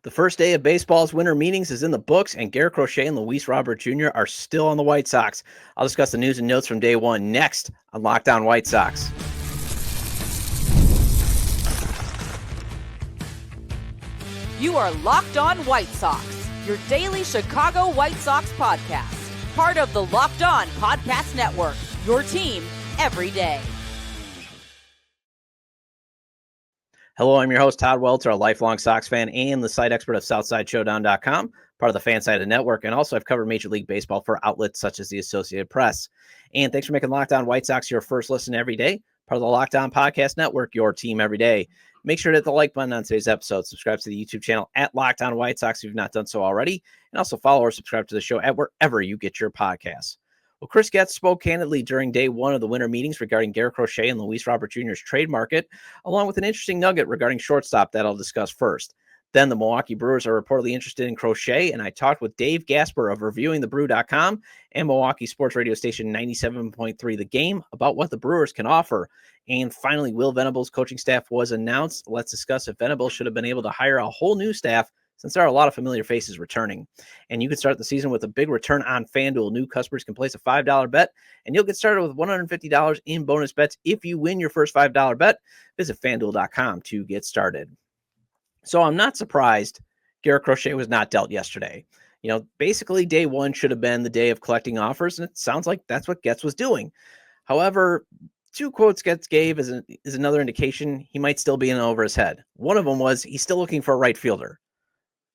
The first day of baseball's winter meetings is in the books, and Garrett, Crochet, and Luis Robert Jr. are still on the White Sox. I'll discuss the news and notes from day one next on Locked On White Sox. You are Locked On White Sox, your daily Chicago White Sox podcast. Part of the Locked On Podcast Network, your team every day. Hello, I'm your host, Todd Welter, a lifelong Sox fan and the site expert of SouthsideShowdown.com, part of the FanSided Network, and also I've covered Major League Baseball for outlets such as the Associated Press. And thanks for making Locked On White Sox your first listen every day, part of the Locked On Podcast Network, your team every day. Make sure to hit the like button on today's episode, subscribe to the YouTube channel at Locked On White Sox if you've not done so already, and also follow or subscribe to the show at wherever you get your podcasts. Well, Chris Getz spoke candidly during day one of the winter meetings regarding Garrett, Crochet, and Luis Robert Jr.'s trade market, along with an interesting nugget regarding shortstop that I'll discuss first. Then the Milwaukee Brewers are reportedly interested in Crochet, and I talked with Dave Gasper of reviewingthebrew.com and Milwaukee sports radio station 97.3 The Game about what the Brewers can offer. And finally, Will Venable's coaching staff was announced. Let's discuss if Venable should have been able to hire a whole new staff, since there are a lot of familiar faces returning. And you can start the season with a big return on FanDuel. New customers can place a $5 bet, and you'll get started with $150 in bonus bets if you win your first $5 bet. Visit FanDuel.com to get started. So I'm not surprised Garrett Crochet was not dealt yesterday. You know, basically day one should have been the day of collecting offers, and it sounds like that's what Getz was doing. However, two quotes Getz gave is another indication he might still be in over his head. One of them was he's still looking for a right fielder.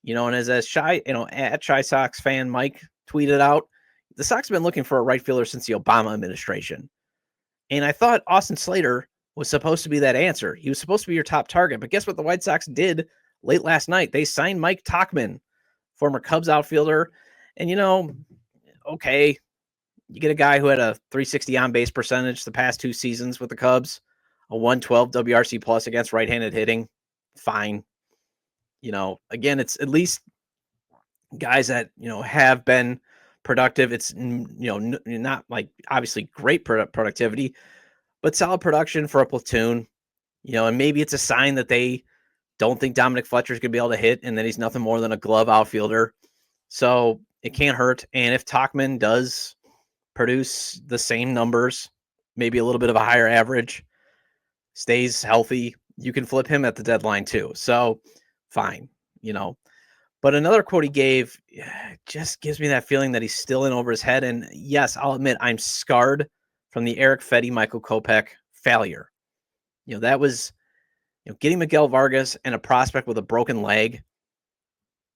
You know, and as Shy, at Shy Sox fan Mike tweeted out, the Sox have been looking for a right fielder since the Obama administration. And I thought Austin Slater was supposed to be that answer. He was supposed to be your top target. But guess what the White Sox did late last night? They signed Mike Tauchman, former Cubs outfielder. And, okay, you get a guy who had a 360 on-base percentage the past two seasons with the Cubs, a 112 WRC plus against right-handed hitting. Fine. Again, it's at least guys that, have been productive. It's, not like obviously great productivity, but solid production for a platoon, and maybe it's a sign that they don't think Dominic Fletcher's going to be able to hit and that he's nothing more than a glove outfielder. So it can't hurt. And if Tauchman does produce the same numbers, maybe a little bit of a higher average, stays healthy, you can flip him at the deadline too. So fine, but another quote he gave just gives me that feeling that he's still in over his head. And yes, I'll admit I'm scarred from the Eric Fedde, Michael Kopech failure. That was, getting Miguel Vargas and a prospect with a broken leg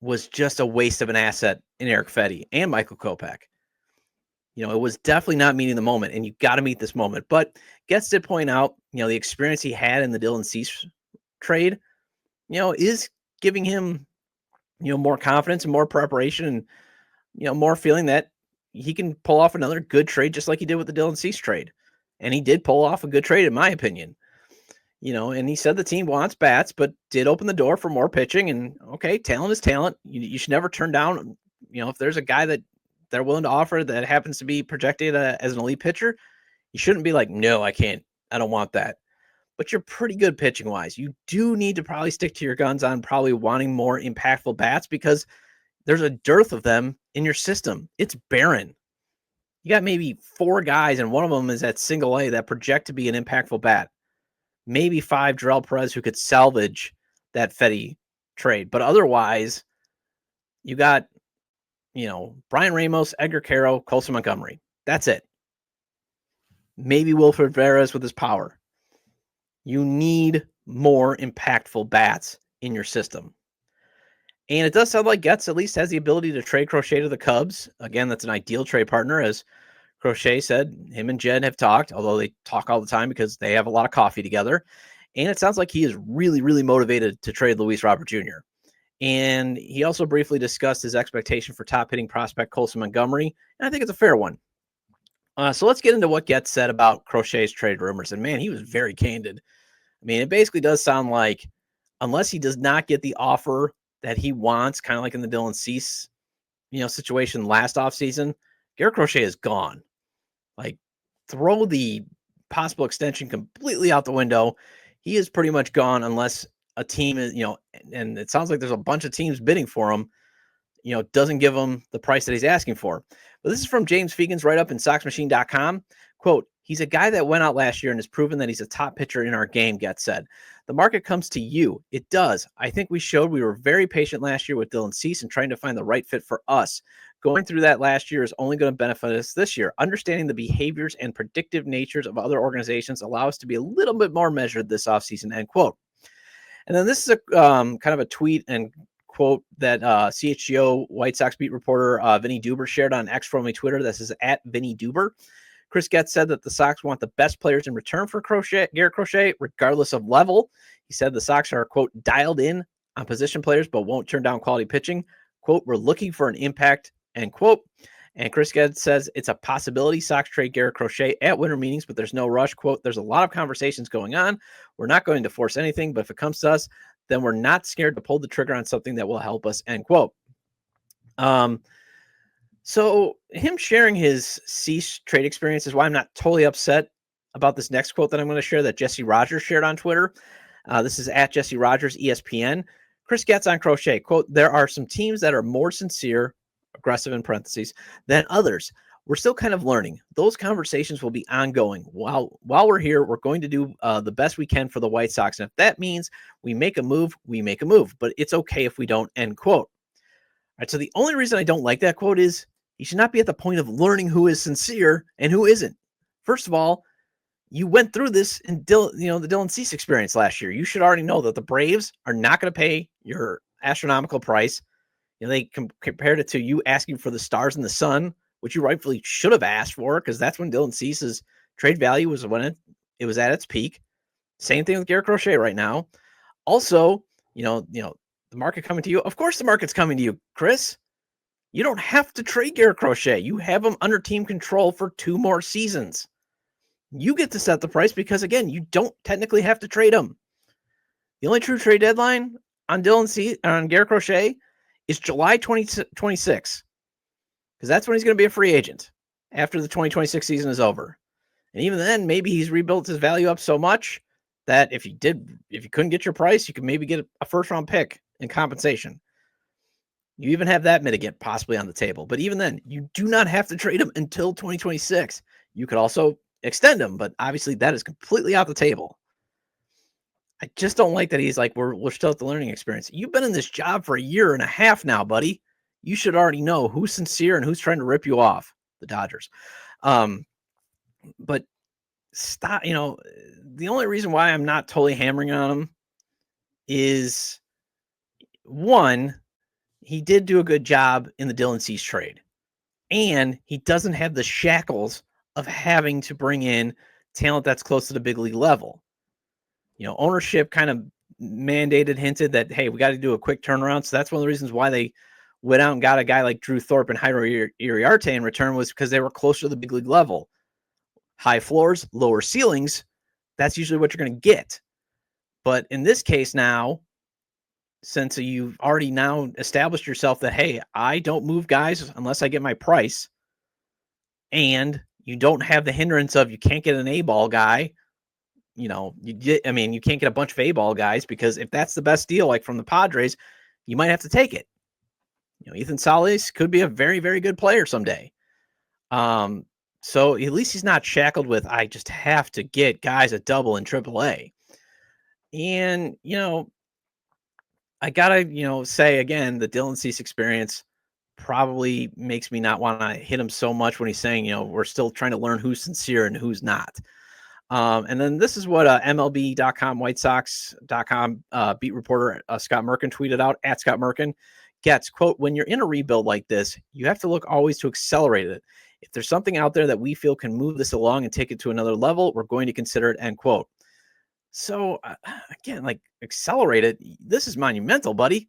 was just a waste of an asset in Eric Fedde and Michael Kopech. It was definitely not meeting the moment, and you got to meet this moment. But Getz did point out, the experience he had in the Dylan Cease trade, is giving him, more confidence and more preparation and, more feeling that he can pull off another good trade just like he did with the Dylan Cease trade. And he did pull off a good trade, in my opinion. And he said the team wants bats, but did open the door for more pitching. And, okay, talent is talent. You should never turn down, if there's a guy that they're willing to offer that happens to be projected as an elite pitcher, you shouldn't be like, no, I can't. I don't want that. But you're pretty good pitching wise. You do need to probably stick to your guns on probably wanting more impactful bats because there's a dearth of them in your system. It's barren. You got maybe four guys, and one of them is at single A that project to be an impactful bat. Maybe five Jarrell Perez who could salvage that Fedde trade. But otherwise, you got, Brian Ramos, Edgar Caro, Colson Montgomery. That's it. Maybe Wilfred Veras with his power. You need more impactful bats in your system. And it does sound like Getz at least has the ability to trade Crochet to the Cubs. Again, that's an ideal trade partner. As Crochet said, him and Jed have talked, although they talk all the time because they have a lot of coffee together. And it sounds like he is really, really motivated to trade Luis Robert Jr. And he also briefly discussed his expectation for top hitting prospect Colson Montgomery. And I think it's a fair one. So let's get into what Getz said about Crochet's trade rumors. And man, he was very candid. I mean, it basically does sound like unless he does not get the offer that he wants, kind of like in the Dylan Cease, situation last offseason, Garrett Crochet is gone. Like, throw the possible extension completely out the window. He is pretty much gone unless a team is, and it sounds like there's a bunch of teams bidding for him, doesn't give him the price that he's asking for. But this is from James Fegan's write-up in SoxMachine.com. Quote, he's a guy that went out last year and has proven that he's a top pitcher in our game, Getz said. The market comes to you. It does. I think we showed we were very patient last year with Dylan Cease and trying to find the right fit for us. Going through that last year is only going to benefit us this year. Understanding the behaviors and predictive natures of other organizations allow us to be a little bit more measured this offseason, end quote. And then this is a kind of a tweet and quote that CHGO White Sox beat reporter Vinny Duber shared on X, formerly Twitter. This is at Vinny Duber. Chris Getz said that the Sox want the best players in return for Garrett Crochet, regardless of level. He said the Sox are, quote, dialed in on position players, but won't turn down quality pitching. Quote, we're looking for an impact, end quote. And Chris Getz says it's a possibility Sox trade Garrett Crochet at winter meetings, but there's no rush. Quote, there's a lot of conversations going on. We're not going to force anything, but if it comes to us, then we're not scared to pull the trigger on something that will help us, end quote. So him sharing his Cease trade experience is why I'm not totally upset about this next quote that I'm going to share that Jesse Rogers shared on Twitter. This is at Jesse Rogers, ESPN. Chris Getz on Crochet, quote, there are some teams that are more sincere, aggressive in parentheses, than others. We're still kind of learning. Those conversations will be ongoing. While we're here, we're going to do the best we can for the White Sox. And if that means we make a move, we make a move. But it's okay if we don't, end quote. All right, so the only reason I don't like that quote is you should not be at the point of learning who is sincere and who isn't. First of all, you went through this in the Dylan Cease experience last year. You should already know that the Braves are not going to pay your astronomical price. They compared it to you asking for the stars in the sun, which you rightfully should have asked for, because that's when Dylan Cease's trade value was when it was at its peak. Same thing with Garrett Crochet right now. Also, the market coming to you. Of course, the market's coming to you, Chris. You don't have to trade Garrett Crochet. You have him under team control for 2 more seasons. You get to set the price because, again, you don't technically have to trade him. The only true trade deadline on Garrett Crochet is July 2026, because that's when he's going to be a free agent after the 2026 season is over. And even then, maybe he's rebuilt his value up so much that if you couldn't get your price, you could maybe get a first-round pick in compensation. You even have that mitigant possibly on the table. But even then, you do not have to trade him until 2026. You could also extend him, but obviously that is completely off the table. I just don't like that he's like, we're still at the learning experience. You've been in this job for 1.5 years now, buddy. You should already know who's sincere and who's trying to rip you off, the Dodgers. But stop, the only reason why I'm not totally hammering on him is, one, he did do a good job in the Dylan Cease trade, and he doesn't have the shackles of having to bring in talent that's close to the big league level. Ownership kind of hinted that, hey, we got to do a quick turnaround. So that's one of the reasons why they went out and got a guy like Drew Thorpe and Jairo Iriarte in return, was because they were closer to the big league level. High floors, lower ceilings. That's usually what you're going to get. But in this case now, since you've already now established yourself that, hey, I don't move guys unless I get my price, and you don't have the hindrance of you can't get an A-ball guy, you can't get a bunch of A-ball guys, because if that's the best deal, like from the Padres, you might have to take it. Ethan Salas could be a very, very good player someday. So at least he's not shackled with, I just have to get guys at double and AAA. And, I gotta, say again, the Dylan Cease experience probably makes me not want to hit him so much when he's saying, we're still trying to learn who's sincere and who's not. And then this is what MLB.com, WhiteSox.com beat reporter Scott Merkin tweeted out, at Scott Merkin. Getz, quote, when you're in a rebuild like this, you have to look always to accelerate it. If there's something out there that we feel can move this along and take it to another level, we're going to consider it, end quote. So, again, like, accelerate it. This is monumental, buddy.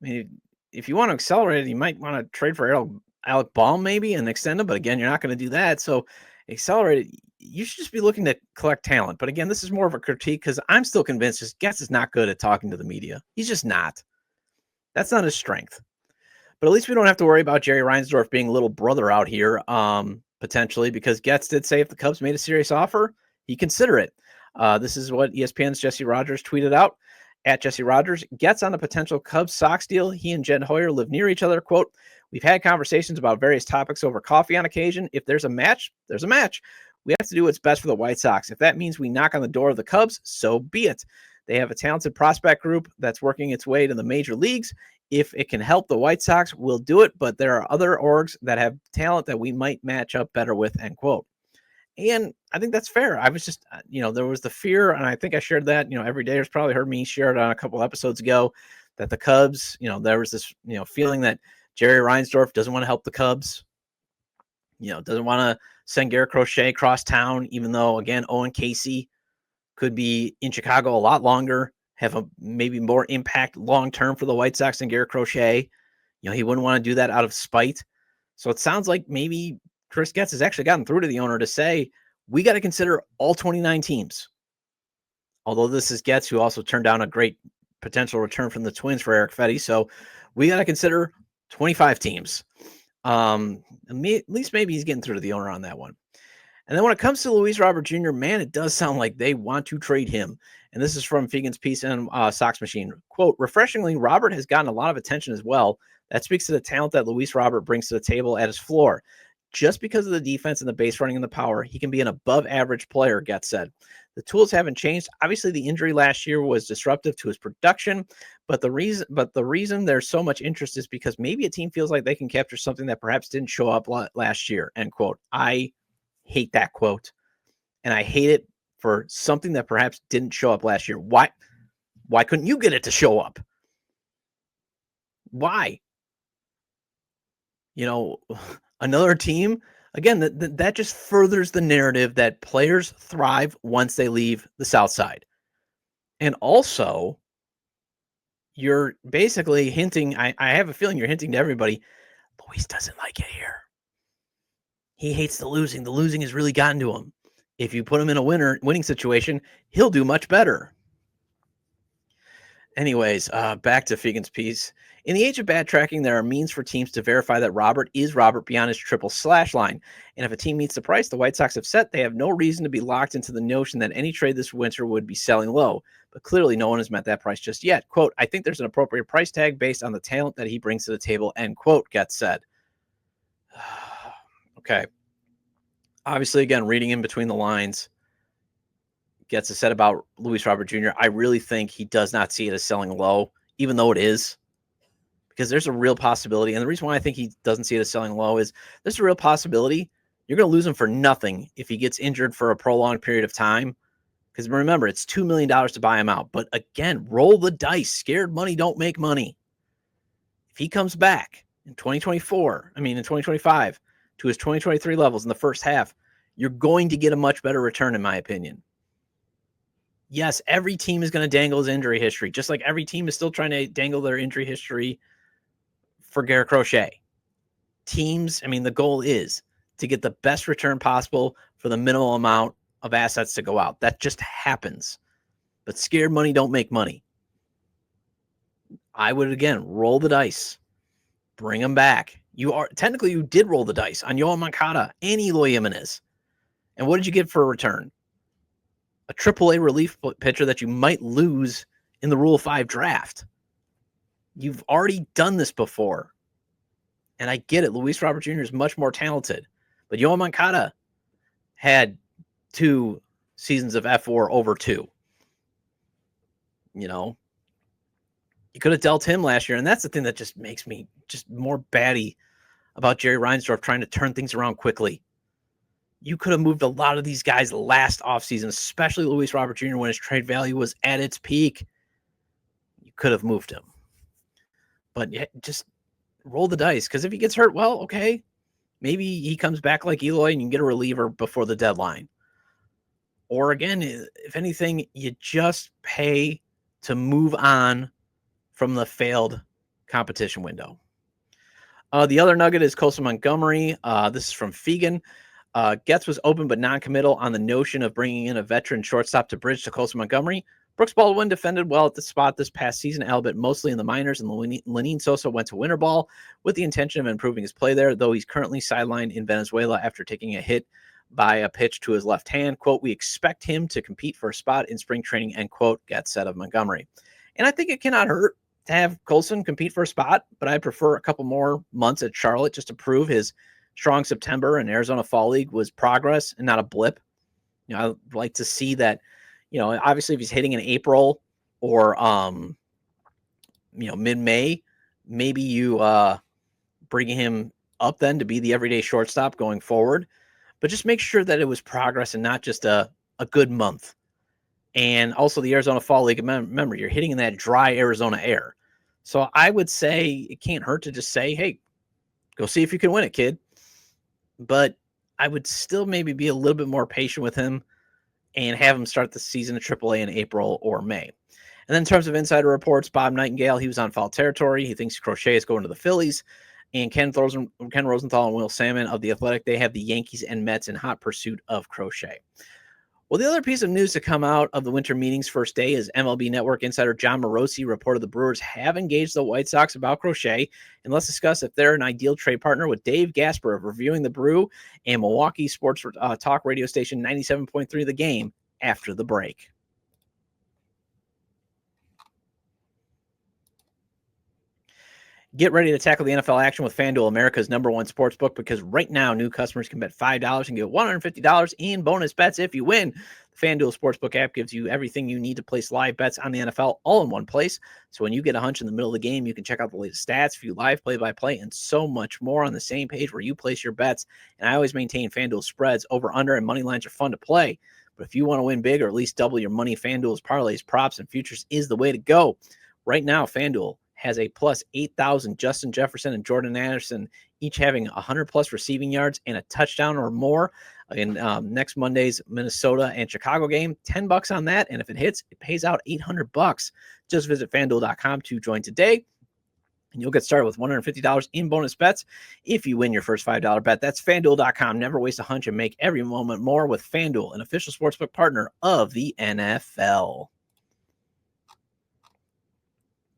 I mean, if you want to accelerate it, you might want to trade for Alec Baum maybe and extend him. But again, you're not going to do that. So accelerate it. You should just be looking to collect talent. But again, this is more of a critique because I'm still convinced Getz is not good at talking to the media. He's just not. That's not his strength. But at least we don't have to worry about Jerry Reinsdorf being a little brother out here, potentially, because Getz did say if the Cubs made a serious offer, he'd consider it. This is what ESPN's Jesse Rogers tweeted out. At Jesse Rogers, Getz on a potential Cubs-Sox deal. He and Jed Hoyer live near each other. Quote, we've had conversations about various topics over coffee on occasion. If there's a match, there's a match. We have to do what's best for the White Sox. If that means we knock on the door of the Cubs, so be it. They have a talented prospect group that's working its way to the major leagues. If it can help the White Sox, we'll do it. But there are other orgs that have talent that we might match up better with, end quote. And I think that's fair. I was just, there was the fear, and I think I shared that, every day. Has probably heard me share it on a couple episodes ago, that the Cubs, there was this, feeling that Jerry Reinsdorf doesn't want to help the Cubs, doesn't want to send Garrett Crochet across town, even though, again, Owen Casey could be in Chicago a lot longer, have a maybe more impact long-term for the White Sox than Garrett Crochet. He wouldn't want to do that out of spite. So it sounds like maybe Chris Getz has actually gotten through to the owner to say, we got to consider all 29 teams. Although this is Getz, who also turned down a great potential return from the Twins for Eric Fetty. So we got to consider 25 teams. At least maybe he's getting through to the owner on that one. And then when it comes to Luis Robert Jr., man, it does sound like they want to trade him. And this is from Fegan's piece in Sox Machine. Quote, refreshingly, Robert has gotten a lot of attention as well. That speaks to the talent that Luis Robert brings to the table at his floor. Just because of the defense and the base running and the power, he can be an above-average player, Getz said. The tools haven't changed. Obviously, the injury last year was disruptive to his production, but the reason there's so much interest is because maybe a team feels like they can capture something that perhaps didn't show up last year, end quote. I hate that quote, and I hate it for something that perhaps didn't show up last year. Why couldn't you get it to show up? Why? Another team, again, that just furthers the narrative that players thrive once they leave the South Side. And also, you're basically hinting, I have a feeling you're hinting to everybody, Luis doesn't like it here. He hates the losing. The losing has really gotten to him. If you put him in a winning situation, he'll do much better. Anyways, back to Fegan's piece. In the age of bad tracking, there are means for teams to verify that Robert is Robert beyond his triple slash line. And if a team meets the price the White Sox have set, they have no reason to be locked into the notion that any trade this winter would be selling low. But clearly no one has met that price just yet. Quote, I think there's an appropriate price tag based on the talent that he brings to the table, end quote, Getz said. Okay. Obviously, again, reading in between the lines, Getz has said about Luis Robert Jr., I really think he does not see it as selling low, even though it is. Because there's a real possibility, and the reason why I think he doesn't see it as selling low is there's a real possibility you're going to lose him for nothing if he gets injured for a prolonged period of time. Because remember, it's $2 million to buy him out. But again, roll the dice. Scared money don't make money. If he comes back in 2025 to his 2023 levels in the first half, you're going to get a much better return, in my opinion. Yes, every team is going to dangle his injury history, just like every team is still trying to dangle their injury history for Garrett Crochet. Teams, the goal is to get the best return possible for the minimal amount of assets to go out. That just happens. But scared money don't make money. I would, again, roll the dice. Bring them back. You did roll the dice on Yoan Moncada and Eloy Jimenez. And what did you get for a return? A AAA relief pitcher that you might lose in the Rule 5 draft. You've already done this before. And I get it. Luis Robert Jr. is much more talented. But Yoan Moncada had 2 seasons of F4 over 2. You could have dealt him last year. And that's the thing that just makes me just more batty about Jerry Reinsdorf trying to turn things around quickly. You could have moved a lot of these guys last offseason, especially Luis Robert Jr. when his trade value was at its peak. You could have moved him. But just roll the dice, because if he gets hurt, well, okay. Maybe he comes back like Eloy and you can get a reliever before the deadline. Or again, if anything, you just pay to move on from the failed competition window. The other nugget is Coastal Montgomery. This is from Fegan. Getz was open but non-committal on the notion of bringing in a veteran shortstop to bridge to Coastal Montgomery. Brooks Baldwin defended well at the spot this past season, albeit mostly in the minors, and Lenine Sosa went to winter ball with the intention of improving his play there, though he's currently sidelined in Venezuela after taking a hit by a pitch to his left hand. Quote, we expect him to compete for a spot in spring training, end quote, Getz said of Montgomery. And I think it cannot hurt to have Colson compete for a spot, but I prefer a couple more months at Charlotte just to prove his strong September in Arizona Fall League was progress and not a blip. I'd like to see that, obviously if he's hitting in April or, mid-May, maybe you bring him up then to be the everyday shortstop going forward, but just make sure that it was progress and not just a good month. And also the Arizona Fall League, remember, you're hitting in that dry Arizona air. So I would say it can't hurt to just say, hey, go see if you can win it, kid. But I would still maybe be a little bit more patient with him and have him start the season at AAA in April or May. And then in terms of insider reports, Bob Nightingale, he was on foul territory. He thinks Crochet is going to the Phillies. And Ken Rosenthal and Will Salmon of The Athletic, they have the Yankees and Mets in hot pursuit of Crochet. Well, the other piece of news to come out of the winter meetings first day is MLB Network insider John Morosi reported the Brewers have engaged the White Sox about Crochet. And let's discuss if they're an ideal trade partner with Dave Gasper of Reviewing the Brew and Milwaukee Sports Talk radio station 97.3 The Game after the break. Get ready to tackle the NFL action with FanDuel, America's #1 sportsbook, because right now new customers can bet $5 and get $150 in bonus bets if you win. The FanDuel Sportsbook app gives you everything you need to place live bets on the NFL all in one place. So when you get a hunch in the middle of the game, you can check out the latest stats, view live play-by-play, and so much more on the same page where you place your bets. And I always maintain FanDuel spreads, over, under, and money lines are fun to play. But if you want to win big or at least double your money, FanDuel's parlays, props, and futures is the way to go. Right now, FanDuel has a plus 8,000. Justin Jefferson and Jordan Anderson each having 100+ receiving yards and a touchdown or more in next Monday's Minnesota and Chicago game. $10 on that, and if it hits, it pays out $800. Just visit FanDuel.com to join today, and you'll get started with $150 in bonus bets if you win your first $5 bet. That's FanDuel.com. Never waste a hunch and make every moment more with FanDuel, an official sportsbook partner of the NFL.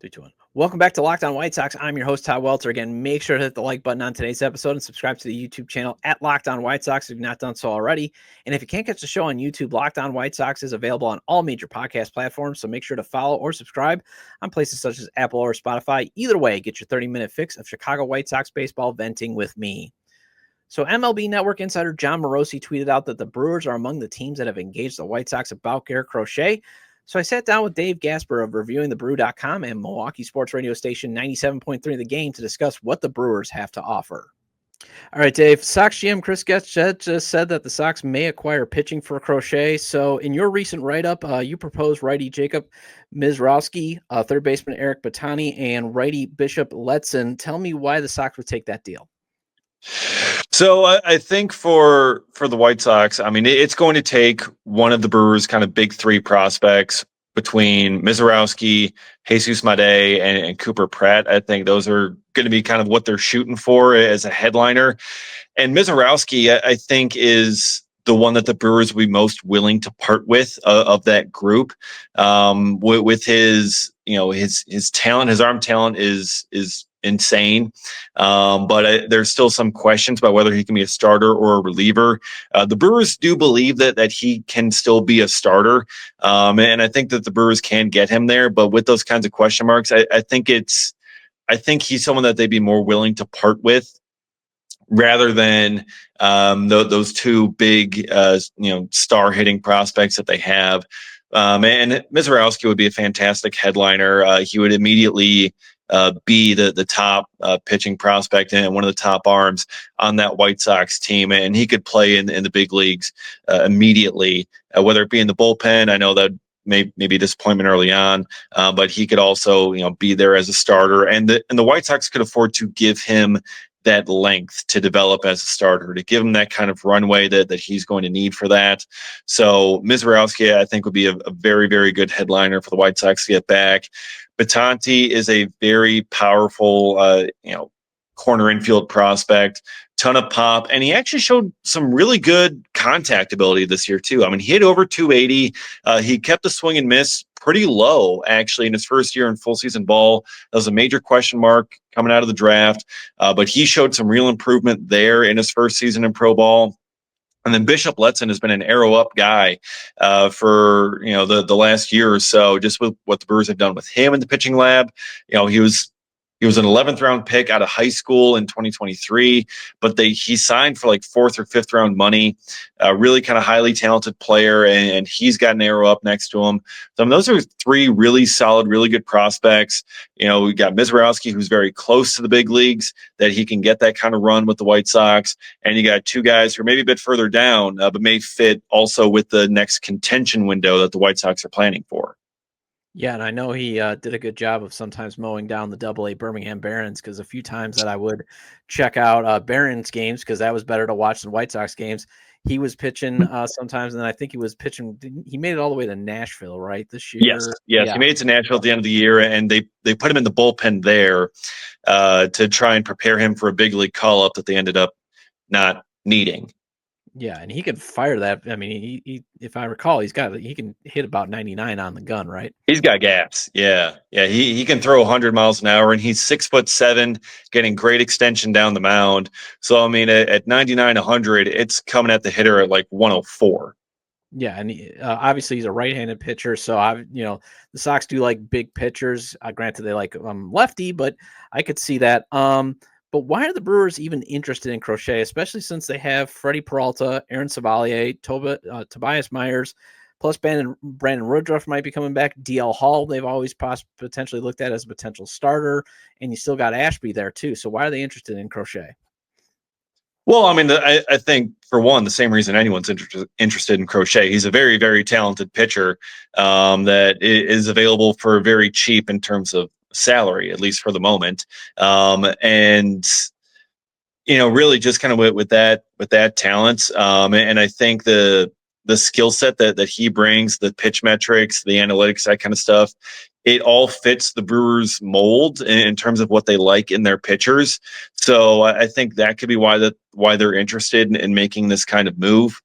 3, 2, 1. Welcome back to Locked On White Sox. I'm your host, Todd Welter. Again, make sure to hit the like button on today's episode and subscribe to the YouTube channel at Locked On White Sox if you've not done so already. And if you can't catch the show on YouTube, Locked On White Sox is available on all major podcast platforms, so make sure to follow or subscribe on places such as Apple or Spotify. Either way, get your 30-minute fix of Chicago White Sox baseball venting with me. So MLB Network insider John Morosi tweeted out that the Brewers are among the teams that have engaged the White Sox about Garrett Crochet. So I sat down with Dave Gasper of ReviewingTheBrew.com and Milwaukee Sports Radio Station 97.3 The Game to discuss what the Brewers have to offer. All right, Dave. Sox GM Chris Getz just said that the Sox may acquire pitching for Crochet. So in your recent write-up, you proposed righty Jacob Mizrowski, third baseman Eric Batani, and righty Bishop Letson. Tell me why the Sox would take that deal. So I think for the White Sox, I mean, it's going to take one of the Brewers' kind of big three prospects between Mizrowski, Jesus Madej, and Cooper Pratt. I think those are going to be kind of what they're shooting for as a headliner. And Mizrowski, I think, is the one that the Brewers will be most willing to part with of that group. With his, his talent, his arm talent is insane. But there's still some questions about whether he can be a starter or a reliever. The Brewers do believe that he can still be a starter. And I think that the Brewers can get him there, but with those kinds of question marks, I think he's someone that they'd be more willing to part with rather than those two big, star hitting prospects that they have. And Mizrowski would be a fantastic headliner. He would immediately be the top pitching prospect and one of the top arms on that White Sox team. And he could play in the big leagues immediately, whether it be in the bullpen. I know that may be disappointment early on, but he could also, be there as a starter. And the White Sox could afford to give him that length to develop as a starter, to give him that kind of runway that he's going to need for that. So Mizrowski, I think, would be a very, very good headliner for the White Sox to get back. Batanti is a very powerful, corner infield prospect, ton of pop, and he actually showed some really good contact ability this year too. I mean, he hit over 280. He kept the swing and miss pretty low, actually, in his first year in full season ball. That was a major question mark coming out of the draft, but he showed some real improvement there in his first season in pro ball. And then Bishop Letson has been an arrow up guy for the last year or so, just with what the Brewers have done with him in the pitching lab. He was an 11th round pick out of high school in 2023, but he signed for like 4th or 5th round money. Really kind of highly talented player, and he's got an arrow up next to him. So those are 3 really solid, really good prospects. We got Mizorowski, who's very close to the big leagues, that he can get that kind of run with the White Sox. And you got 2 guys who are maybe a bit further down, but may fit also with the next contention window that the White Sox are planning for. Yeah, and I know he did a good job of sometimes mowing down the Double-A Birmingham Barons, because a few times that I would check out Barons games, because that was better to watch than White Sox games, he was pitching sometimes, and I think he was pitching. He made it all the way to Nashville, right, this year? Yes. Yeah. He made it to Nashville at the end of the year, and they put him in the bullpen there to try and prepare him for a big league call-up that they ended up not needing. Yeah, and he can fire that. I mean, he if I recall, he can hit about 99 on the gun, right? He's got gas. Yeah. He can throw 100 miles an hour, and he's 6'7", getting great extension down the mound. So I mean, at 99, 100, it's coming at the hitter at like 104. Yeah, and obviously he's a right-handed pitcher, so the Sox do like big pitchers. Granted, they like lefty, but I could see that. But why are the Brewers even interested in Crochet, especially since they have Freddie Peralta, Aaron Savalier, Tobias Myers, plus Brandon Woodruff might be coming back. DL Hall, they've always potentially looked at as a potential starter, and you still got Ashby there too. So why are they interested in Crochet? Well, I mean, I think for one, the same reason anyone's interested in Crochet. He's a very, very talented pitcher that is available for very cheap in terms of salary, at least for the moment. And really just kind of with that talent. And I think the skill set that he brings, the pitch metrics, the analytics, that kind of stuff, it all fits the Brewers mold in terms of what they like in their pitchers. So I think that could be why they're interested in making this kind of move.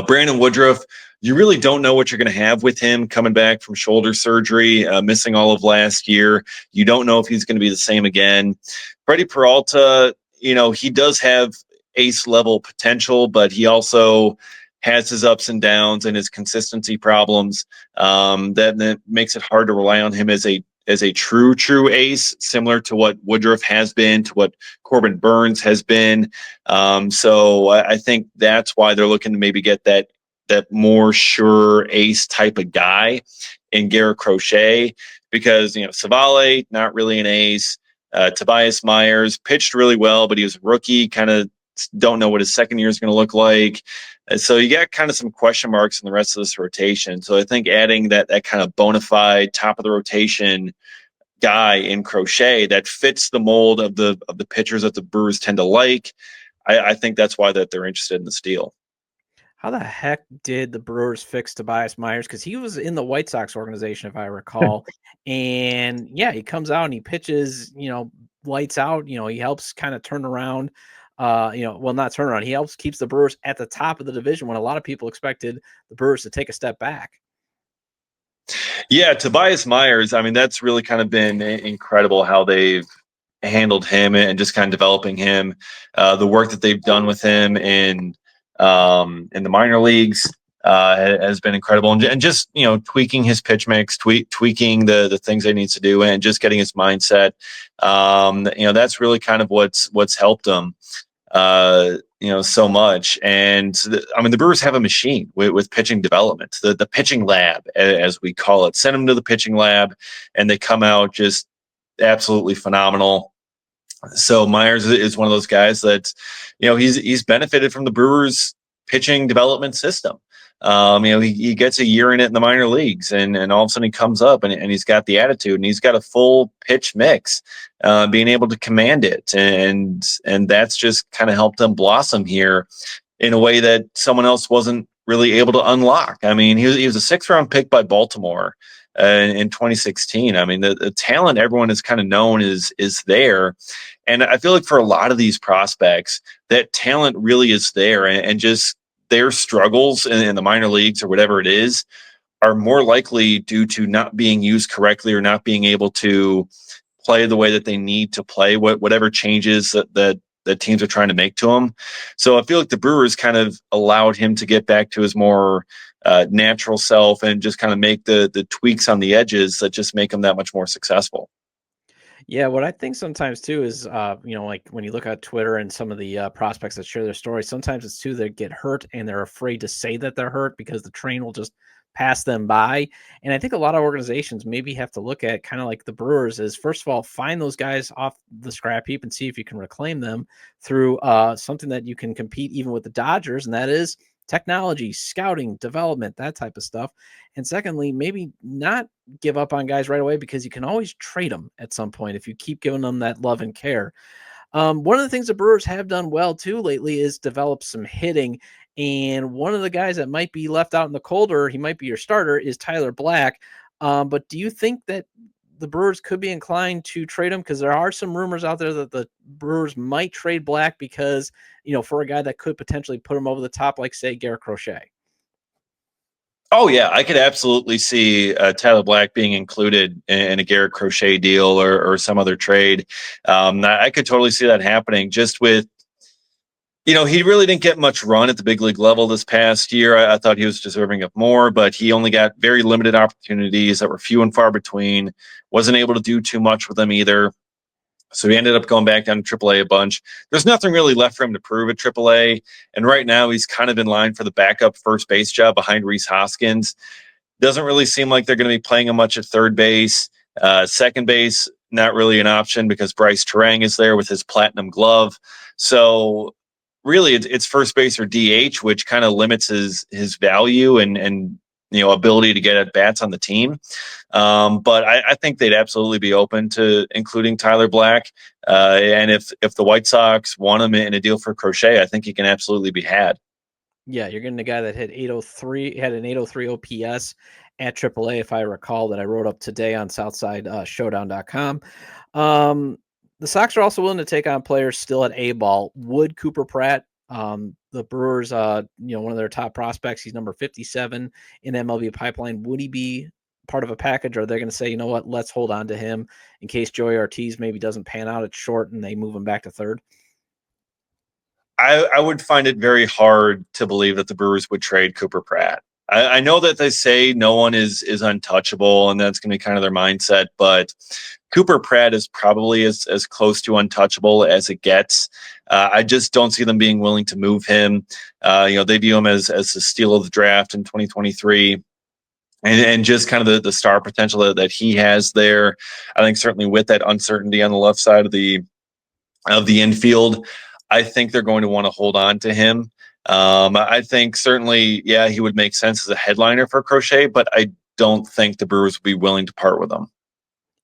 Brandon Woodruff, you really don't know what you're going to have with him coming back from shoulder surgery, missing all of last year. You don't know if he's going to be the same again. Freddie Peralta, he does have ace level potential, but he also has his ups and downs and his consistency problems. That makes it hard to rely on him as a true ace, similar to what Woodruff has been, to what Corbin Burns has been. So I think that's why they're looking to maybe get that more sure ace type of guy in Garrett Crochet, because Savale, not really an ace. Tobias Myers pitched really well, but he was a rookie. Kind of don't know what his second year is going to look like. So you got kind of some question marks in the rest of this rotation. So I think adding that kind of bona fide top of the rotation guy in Crochet that fits the mold of the pitchers that the Brewers tend to like, I think that's why that they're interested in this deal. How the heck did the Brewers fix Tobias Myers? Because he was in the White Sox organization, if I recall. And yeah, he comes out and he pitches, lights out. He helps kind of turn around. Not turn around. He helps keeps the Brewers at the top of the division when a lot of people expected the Brewers to take a step back. Yeah, Tobias Myers, I mean, that's really kind of been incredible how they've handled him and just kind of developing him. The work that they've done with him in the minor leagues has been incredible, and just tweaking his pitch mix, tweaking the things he needs to do, and just getting his mindset. That's really kind of what's helped him so much. And the Brewers have a machine with pitching development, the pitching lab, as we call it. Send them to the pitching lab and they come out just absolutely phenomenal. So Myers is one of those guys that, he's benefited from the Brewers pitching development system. He gets a year in it in the minor leagues, and all of a sudden he comes up and he's got the attitude and he's got a full pitch mix, being able to command it. And that's just kind of helped him blossom here in a way that someone else wasn't really able to unlock. I mean, he was a 6th round pick by Baltimore in 2016. I mean, the talent everyone has kind of known is there. And I feel like for a lot of these prospects, that talent really is there, and just their struggles in the minor leagues or whatever it is are more likely due to not being used correctly or not being able to play the way that they need to play, whatever changes that that teams are trying to make to him. So I feel like the Brewers kind of allowed him to get back to his more natural self and just kind of make the tweaks on the edges that just make him that much more successful. Yeah, what I think sometimes too is, like when you look at Twitter and some of the prospects that share their stories, sometimes it's too they get hurt and they're afraid to say that they're hurt because the train will just pass them by. And I think a lot of organizations maybe have to look at kind of like the Brewers is, first of all, find those guys off the scrap heap and see if you can reclaim them through something that you can compete even with the Dodgers, and that is technology, scouting, development, that type of stuff. And secondly, maybe not give up on guys right away because you can always trade them at some point if you keep giving them that love and care. One of the things the Brewers have done well too lately is develop some hitting. And one of the guys that might be left out in the cold, or he might be your starter, is Tyler Black. But do you think that the Brewers could be inclined to trade him? Because there are some rumors out there that the Brewers might trade Black because, for a guy that could potentially put him over the top, like say Garrett Crochet. Oh yeah, I could absolutely see Tyler Black being included in a Garrett Crochet deal or some other trade. I could totally see that happening. Just with, he really didn't get much run at the big league level this past year. I thought he was deserving of more, but he only got very limited opportunities that were few and far between. Wasn't able to do too much with them either. So he ended up going back down to AAA a bunch. There's nothing really left for him to prove at AAA. And right now he's kind of in line for the backup first base job behind Rhys Hoskins. Doesn't really seem like they're going to be playing him much at third base. Second base, not really an option because Bryce Terang is there with his platinum glove. So really it's first base or DH, which kind of limits his value and ability to get at bats on the team. But I think they'd absolutely be open to including Tyler Black. And if the White Sox want him in a deal for Crochet, I think he can absolutely be had. Yeah, you're getting a guy that hit 803, had an 803 OPS at AAA, if I recall, that I wrote up today on SouthsideShowdown.com. The Sox are also willing to take on players still at A ball. Would Cooper Pratt, the Brewers, one of their top prospects, he's number 57 in MLB pipeline. Would he be part of a package, or are they going to say, you know what, let's hold on to him in case Joey Ortiz maybe doesn't pan out at short and they move him back to third? I would find it very hard to believe that the Brewers would trade Cooper Pratt. I know that they say no one is untouchable, and that's going to be kind of their mindset, but Cooper Pratt is probably as close to untouchable as it gets. I just don't see them being willing to move him. They view him as the steal of the draft in 2023. And just kind of the star potential that he has there. I think certainly with that uncertainty on the left side of the infield, I think they're going to want to hold on to him. I think certainly, yeah, he would make sense as a headliner for Crochet, but I don't think the Brewers would be willing to part with him.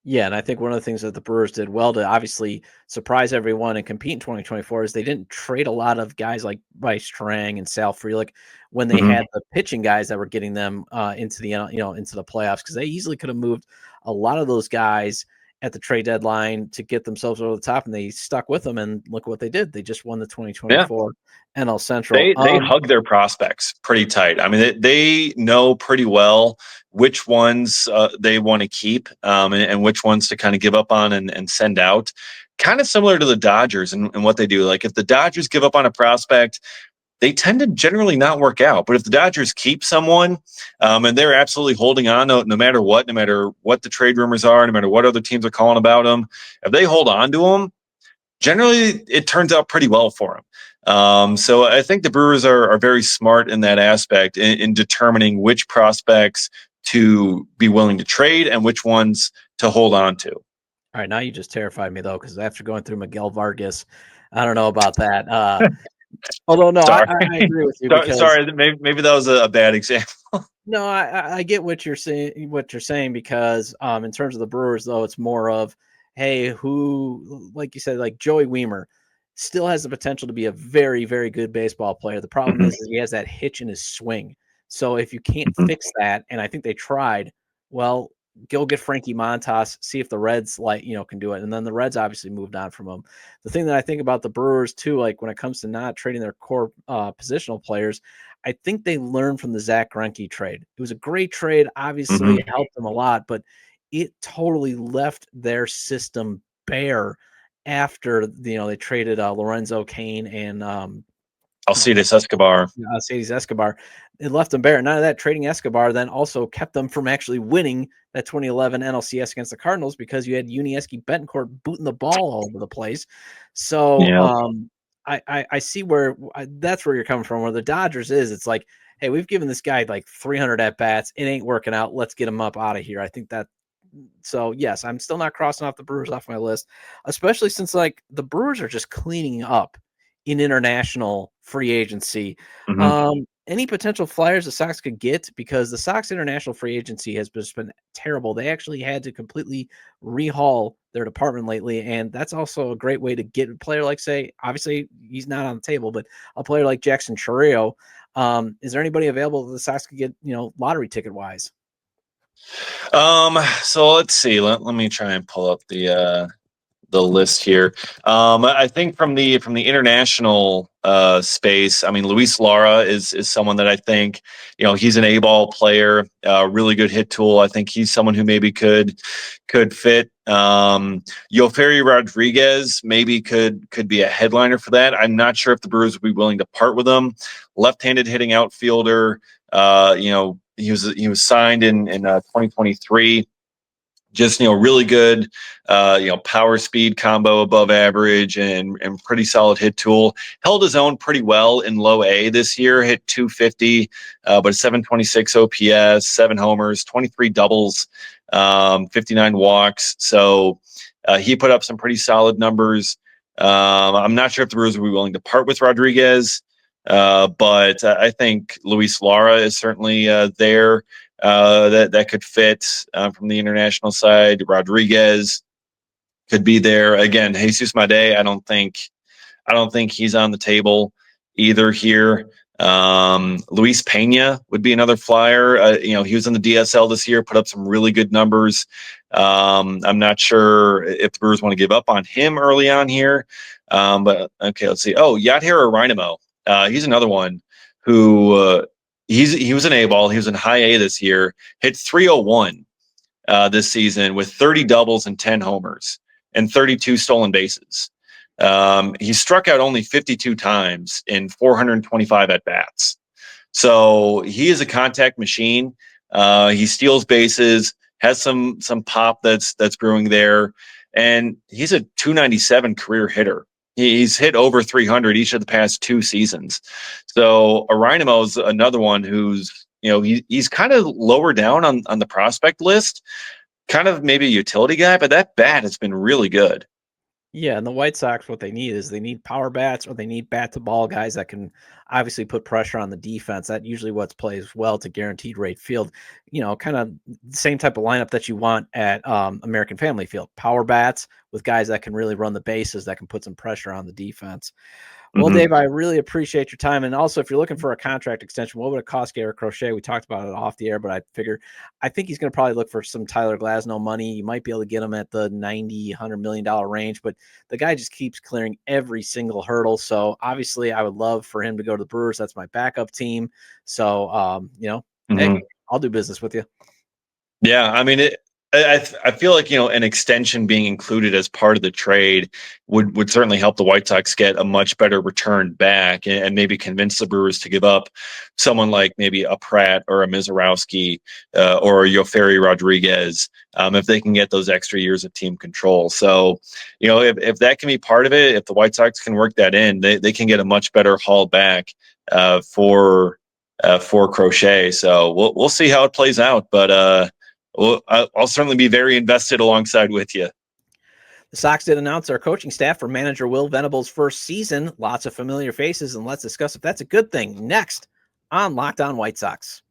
Yeah, and I think one of the things that the Brewers did well to obviously surprise everyone and compete in 2024 is they didn't trade a lot of guys like Bryce Terang and Sal Frelick when they had the pitching guys that were getting them into the into the playoffs, because they easily could have moved a lot of those guys at the trade deadline to get themselves over the top, and they stuck with them. And look what they did. They just won the 2024 NL Central. They hug their prospects pretty tight. I mean, they know pretty well which ones they want to keep and which ones to kind of give up on and send out. Kind of similar to the Dodgers and what they do. Like if the Dodgers give up on a prospect, they tend to generally not work out. But if the Dodgers keep someone and they're absolutely holding on no matter what the trade rumors are, no matter what other teams are calling about them, if they hold on to them, generally it turns out pretty well for them. So I think the Brewers are very smart in that aspect in determining which prospects to be willing to trade and which ones to hold on to. All right, now you just terrified me, though, because after going through Miguel Vargas, I don't know about that. Although, no, I agree with you. Sorry, maybe that was a bad example. No, I get what you're saying, because in terms of the Brewers, though, it's more of, hey, who, like you said, like Joey Wiemer still has the potential to be a very, very good baseball player. The problem is he has that hitch in his swing. So if you can't fix that, and I think they tried, well, go get Frankie Montas, see if the Reds can do it. And then the Reds obviously moved on from him. The thing that I think about the Brewers too, like when it comes to not trading their core positional players, I think they learned from the Zach Greinke trade. It was a great trade. Obviously it helped them a lot, but it totally left their system bare. after they traded Lorenzo Cain and Alcides Escobar. Alcides Escobar. It left them bare. None of that trading Escobar then also kept them from actually winning that 2011 NLCS against the Cardinals because you had Unieski Betancourt booting the ball all over the place. So I see where that's where you're coming from. Where the Dodgers is, it's like, hey, we've given this guy like 300 at bats. It ain't working out. Let's get him up out of here. I think that. So yes, I'm still not crossing off the Brewers off my list, especially since like the Brewers are just cleaning up in international free agency. Any potential flyers the Sox could get, because the Sox international free agency has just been terrible. They actually had to completely rehaul their department lately, and that's also a great way to get a player like, say, obviously he's not on the table, but a player like Jackson Chourio. Is there anybody available that the Sox could get, lottery ticket wise? So let's see. Let me try and pull up the list here. I think from the international space, I mean, Luis Lara is someone that I think, he's an A-ball player, really good hit tool. I think he's someone who maybe could fit. Yoferi Rodriguez maybe could be a headliner for that. I'm not sure if the Brewers would be willing to part with him. Left-handed hitting outfielder. He was signed in 2023. Just, really good, power speed combo above average and pretty solid hit tool. Held his own pretty well in low A this year, hit 250, but 726 OPS, 7 homers, 23 doubles, 59 walks. So he put up some pretty solid numbers. I'm not sure if the Brewers would be willing to part with Rodriguez, but I think Luis Lara is certainly there. That could fit from the international side. Rodriguez could be there again. Jesus Made, I don't think he's on the table either here. Luis Pena would be another flyer. He was in the DSL this year, put up some really good numbers. I'm not sure if the Brewers want to give up on him early on here. But okay, let's see. Oh, Yadhira Rynamo. He's another one who he was an A-ball. He was in high A this year, hit 301 this season with 30 doubles and 10 homers and 32 stolen bases. He struck out only 52 times in 425 at-bats. So he is a contact machine. He steals bases, has some pop that's brewing there, and he's a 297 career hitter. He's hit over 300 each of the past 2 seasons. So Arynamo is another one who's, he's kind of lower down on the prospect list, kind of maybe a utility guy, but that bat has been really good. Yeah, and the White Sox, what they need is they need power bats, or they need bat-to-ball guys that can obviously put pressure on the defense. That usually what plays well to guaranteed rate field. Kind of the same type of lineup that you want at American Family Field. Power bats with guys that can really run the bases, that can put some pressure on the defense. Well, Dave, I really appreciate your time. And also, if you're looking for a contract extension, what would it cost Garrett Crochet? We talked about it off the air, but I think he's going to probably look for some Tyler Glasnow money. You might be able to get him at the $90, $100 million range, but the guy just keeps clearing every single hurdle. So obviously I would love for him to go to the Brewers. That's my backup team. So, hey, I'll do business with you. Yeah. I mean, I feel like, an extension being included as part of the trade would certainly help the White Sox get a much better return back and maybe convince the Brewers to give up someone like maybe a Pratt or a Mizorowski or a Yoferi Rodriguez if they can get those extra years of team control. So, if that can be part of it, if the White Sox can work that in, they can get a much better haul back for Crochet. So we'll see how it plays out, but well, I'll certainly be very invested alongside with you. The Sox did announce our coaching staff for manager Will Venable's first season. Lots of familiar faces, and let's discuss if that's a good thing next on Locked On White Sox.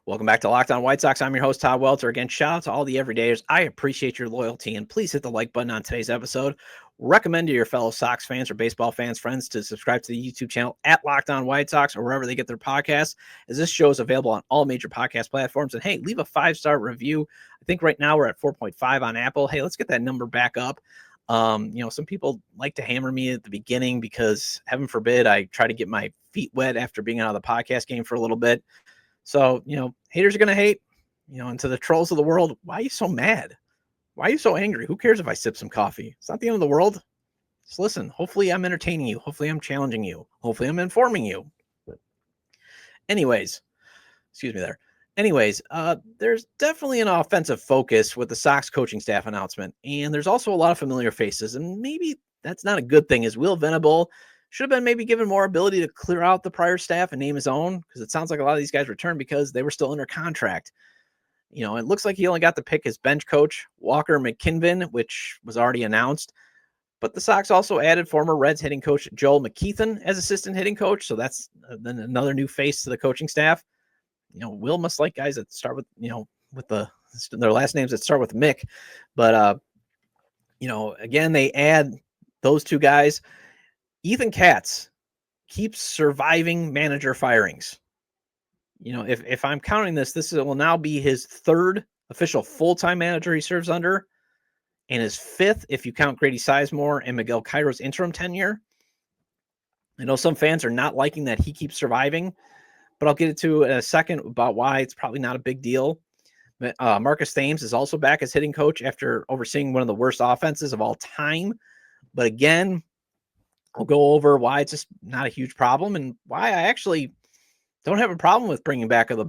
Welcome back to Locked On White Sox. I'm your host, Todd Welter. Again, shout out to all the everydayers. I appreciate your loyalty, and please hit the like button on today's episode. Recommend to your fellow Sox fans or baseball fans, friends, to subscribe to the YouTube channel at Locked On White Sox or wherever they get their podcasts, as this show is available on all major podcast platforms. And hey, leave a 5-star review. I think right now we're at 4.5 on Apple. Hey, let's get that number back up. Some people like to hammer me at the beginning because, heaven forbid, I try to get my feet wet after being out of the podcast game for a little bit. So, haters are going to hate, and to the trolls of the world, why are you so mad? Why are you so angry? Who cares if I sip some coffee? It's not the end of the world. Just listen. Hopefully I'm entertaining you. Hopefully I'm challenging you. Hopefully I'm informing you. Anyways, excuse me there. Anyways, there's definitely an offensive focus with the Sox coaching staff announcement. And there's also a lot of familiar faces. And maybe that's not a good thing, as Will Venable should have been maybe given more ability to clear out the prior staff and name his own, because it sounds like a lot of these guys returned because they were still under contract. It looks like he only got to pick his bench coach, Walker McKinven, which was already announced. But the Sox also added former Reds hitting coach Joel McKeithen as assistant hitting coach. So that's then another new face to the coaching staff. Will must like guys that start with, with their last names that start with Mick. But, again, they add those two guys. Ethan Katz keeps surviving manager firings. If I'm counting this will now be his third official full-time manager he serves under, and his fifth if you count Grady Sizemore and Miguel Cairo's interim tenure. I know some fans are not liking that he keeps surviving, but I'll get into in a second about why it's probably not a big deal. Marcus Thames is also back as hitting coach after overseeing one of the worst offenses of all time. But again, I'll go over why it's just not a huge problem and why I actually don't have a problem with bringing back the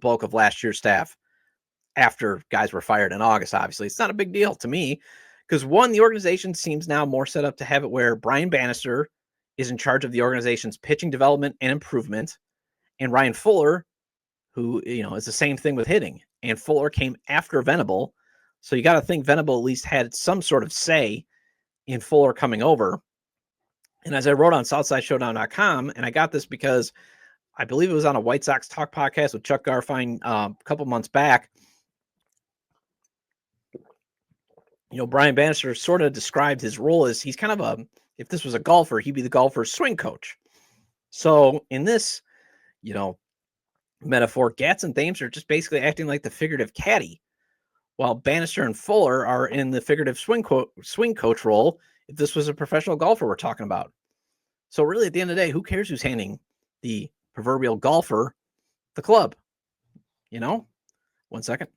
bulk of last year's staff after guys were fired in August. Obviously, it's not a big deal to me because, one, the organization seems now more set up to have it where Brian Bannister is in charge of the organization's pitching development and improvement, and Ryan Fuller, who, is the same thing with hitting. And Fuller came after Venable. So you got to think Venable at least had some sort of say in Fuller coming over. And as I wrote on SouthsideShowdown.com, and I got this because I believe it was on a White Sox Talk podcast with Chuck Garfien a couple months back. Brian Bannister sort of described his role as he's kind of if this was a golfer, he'd be the golfer's swing coach. So in this, metaphor, Getz and Thames are just basically acting like the figurative caddy, while Bannister and Fuller are in the figurative swing coach role if this was a professional golfer we're talking about. So really, at the end of the day, who cares who's handing the proverbial golfer the club? 1 second.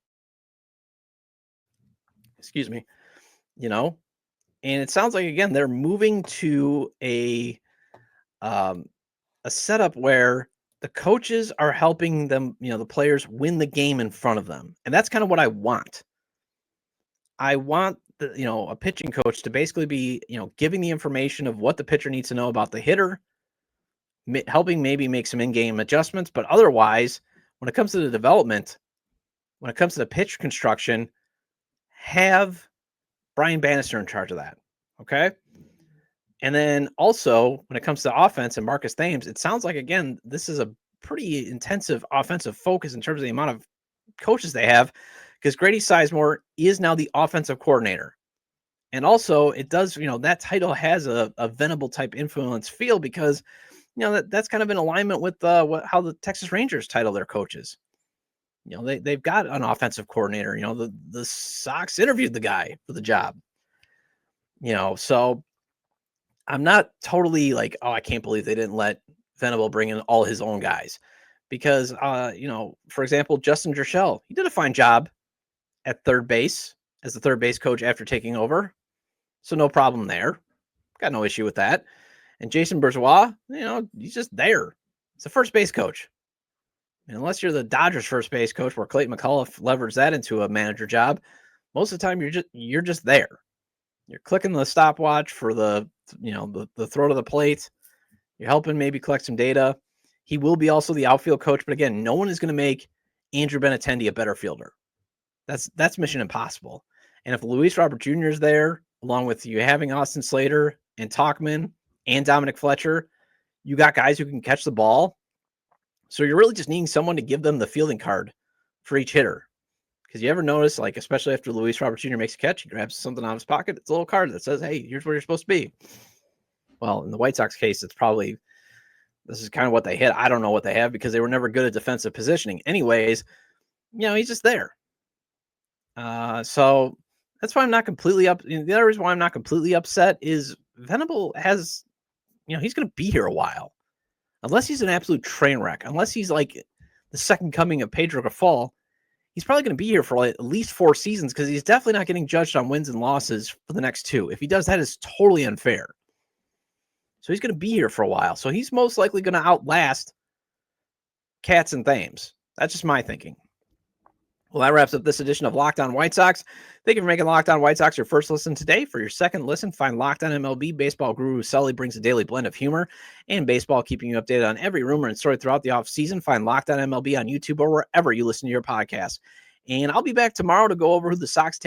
Excuse me. And it sounds like, again, they're moving to a setup where the coaches are helping them, the players win the game in front of them. And that's kind of what I want. I want a pitching coach to basically be, giving the information of what the pitcher needs to know about the hitter, helping maybe make some in-game adjustments. But otherwise, when it comes to the development, when it comes to the pitch construction, have Brian Bannister in charge of that. Okay. And then also when it comes to offense and Marcus Thames, it sounds like, again, this is a pretty intensive offensive focus in terms of the amount of coaches they have, because Grady Sizemore is now the offensive coordinator. And also it does, that title has a Venable type influence feel because, that's kind of in alignment with how the Texas Rangers title their coaches. They've got an offensive coordinator. The Sox interviewed the guy for the job. So I'm not totally like, oh, I can't believe they didn't let Venable bring in all his own guys. Because, for example, Justin Jershell, he did a fine job at third base as the third base coach after taking over. So no problem there. Got no issue with that. And Jason Bourgeois, he's just there. It's a first base coach. And unless you're the Dodgers first base coach where Clayton McCullough leveraged that into a manager job, most of the time you're just there. You're clicking the stopwatch for the throw to the plate. You're helping maybe collect some data. He will be also the outfield coach, but again, no one is going to make Andrew Benintendi a better fielder. That's mission impossible. And if Luis Robert Jr. is there, along with you having Austin Slater and Tauchman and Dominic Fletcher, you got guys who can catch the ball. So you're really just needing someone to give them the fielding card for each hitter. Because you ever notice, like, especially after Luis Robert Jr. makes a catch, he grabs something out of his pocket. It's a little card that says, hey, here's where you're supposed to be. Well, in the White Sox case, this is kind of what they hit. I don't know what they have because they were never good at defensive positioning. Anyways, he's just there. So that's why I'm not completely up. The other reason why I'm not completely upset is Venable has, he's going to be here a while. Unless he's an absolute train wreck. Unless he's like the second coming of Pedro Grifol, he's probably going to be here for at least 4 seasons because he's definitely not getting judged on wins and losses for the next 2. If he does, that is totally unfair. So he's going to be here for a while. So he's most likely going to outlast Katz and Thames. That's just my thinking. Well, that wraps up this edition of Locked On White Sox. Thank you for making Locked On White Sox your first listen today. For your second listen, find Locked On MLB. Baseball guru Sully brings a daily blend of humor and baseball, keeping you updated on every rumor and story throughout the offseason. Find Locked On MLB on YouTube or wherever you listen to your podcast. And I'll be back tomorrow to go over who the Sox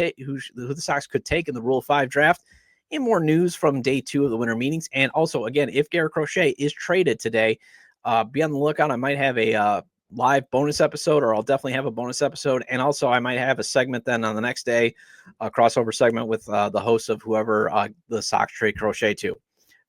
could take in the Rule 5 draft and more news from day 2 of the winter meetings. And also, again, if Garrett Crochet is traded today, be on the lookout. I might have a live bonus episode, or I'll definitely have a bonus episode. And also I might have a segment then on the next day, a crossover segment with the host of whoever the Sox trade Crochet to.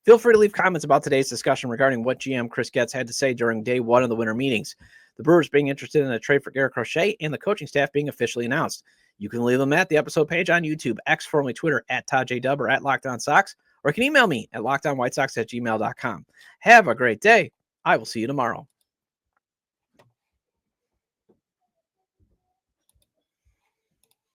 Feel free to leave comments about today's discussion regarding what GM Chris Getz had to say during day 1 of the winter meetings, the Brewers being interested in a trade for Garrett Crochet, and the coaching staff being officially announced. You can leave them at the episode page on YouTube, X, formerly Twitter, at Todd J. Dub, or at Locked On Sox, or you can email me at lockedonwhitesox@gmail.com. Have a great day. I will see you tomorrow.